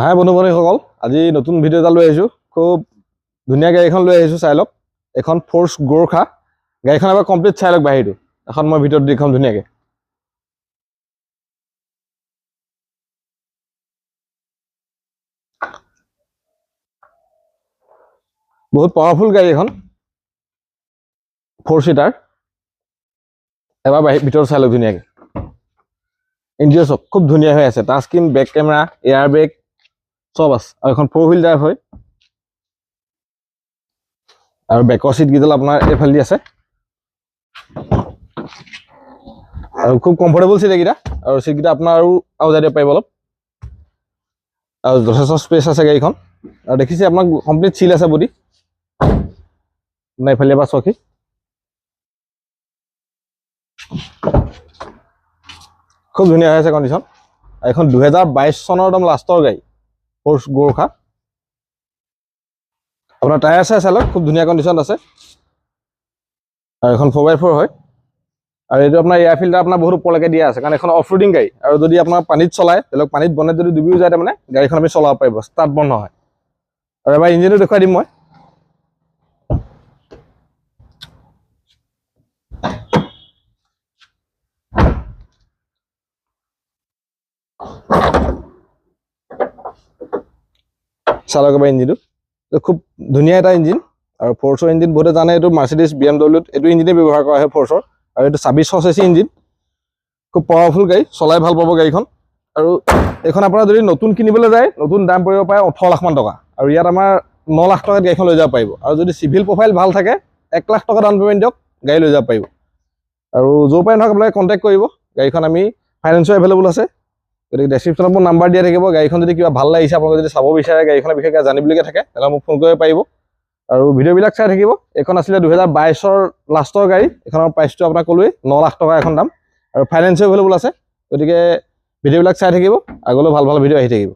হাই বন্ধু-বান্ধৱীসকল, আজি নতুন ভিডিঅ' এটা লৈ আহিছোঁ। খুব ধুনীয়া গাড়ী এখন লৈ আহিছোঁ, চাই লওক। এখন ফ'ৰ্চ গোৰ্খা গাড়ীখন এবাৰ কমপ্লিট চাই লওক। বাহিৰটো এখন মই ভিতৰত দেখুৱাম ধুনীয়াকৈ। বহুত পাৱাৰফুল গাড়ী এখন, 4 চিটাৰ। এবাৰ ভিতৰত চাই লওক ধুনীয়াকৈ। ইণ্টেৰিয়ৰ চব খুব ধুনীয়া হৈ আছে। Touch screen, back camera, air bag চব আছে। আৰু এখন 4 হুইল ড্ৰাইভ হয়। আৰু বেকৰ চিট কেইডাল আপোনাৰ এইফালে আছে। আৰু খুব কমফৰ্টেবল চিট এইকেইটা। আৰু চিটকেইটা আপোনাৰ আৰু আউজাই দিব পাৰিব অলপ। আৰু যথেষ্ট স্পেচ আছে গাড়ীখন। আৰু দেখিছে আপোনাক কমপ্লিট চিল আছে বডি। আপোনাৰ এইফালে এবাৰ চকী খুব ধুনীয়া হৈ আছে কণ্ডিশ্যন। এখন 2022 চনৰ একদম লাষ্টৰ গাড়ী, ফ'ৰ্চ গোৰ্খা। আপোনাৰ টায়াৰ চাই লওক, খুব ধুনীয়া কণ্ডিশ্যন আছে। আৰু এখন 4x4 হয়। আৰু এইটো আপোনাৰ এয়াৰ ফিল্টাৰ আপোনাৰ বহুত ওপৰলৈকে দিয়া আছে, কাৰণ এখন অফ ৰোডিং গাড়ী। আৰু যদি আপোনাৰ পানীত চলায়, ধৰি লওক পানীত বনাই যদি ডুবিও যায়, তাৰমানে গাড়ীখন আমি চলাব পাৰিব, ষ্টাৰ্ট বন্ধ হয়। আৰু এবাৰ ইঞ্জিনটো দেখুৱাই দিম মই। চালক এবাৰ ইঞ্জিনটো খুব ধুনীয়া এটা ইঞ্জিন। আৰু ফ'ৰ্চৰ ইঞ্জিন বহুতে জানে, এইটো মাৰ্চিডিজ BMW এইটো ইঞ্জিনে ব্যৱহাৰ কৰা হয় ফ'ৰ্চৰ। আৰু এইটো 2600 cc ইঞ্জিন, খুব পাৱাৰফুল গাড়ী, চলাই ভাল পাব গাড়ীখন। আৰু এইখন আপোনাৰ যদি নতুন কিনিবলৈ যায়, নতুন দাম পৰিব পাৰে 18 লাখ মান টকা। আৰু ইয়াত আমাৰ 9 লাখ টকাত গাড়ীখন লৈ যাব পাৰিব। আৰু যদি চিভিল প্ৰফাইল ভাল থাকে, 1 লাখ টকা ডাউন পে'মেণ্ট দিয়ক, গাড়ী লৈ যাব পাৰিব। আৰু য'ৰ পৰাই নহওক আপোনালোকে কণ্টেক্ট কৰিব। গাড়ীখন আমি ফাইনেন্সো এভেইলেবল আছে। গতিকে ডেছক্ৰিপশ্যনত মোৰ নাম্বাৰ দিয়া থাকিব। গাড়ীখন যদি কিবা ভাল লাগিছে, আপোনালোকে যদি চাব বিচাৰে, গাড়ীখনৰ বিষয়ে কিবা জানিবলগীয়া থাকে, তেনেহ'লে মোক ফোন কৰিব পাৰিব। আৰু ভিডিঅ'বিলাক চাই থাকিব। এইখন আছিলে 2022 লাষ্টৰ গাড়ী। এইখনৰ প্ৰাইচটো আপোনাক ক'লোৱেই, 9 লাখ টকা এখন দাম। আৰু ফাইনেন্সো এভেইলেবল আছে। গতিকে ভিডিঅ'বিলাক চাই থাকিব, আগলৈও ভাল ভাল ভিডিঅ' আহি থাকিব।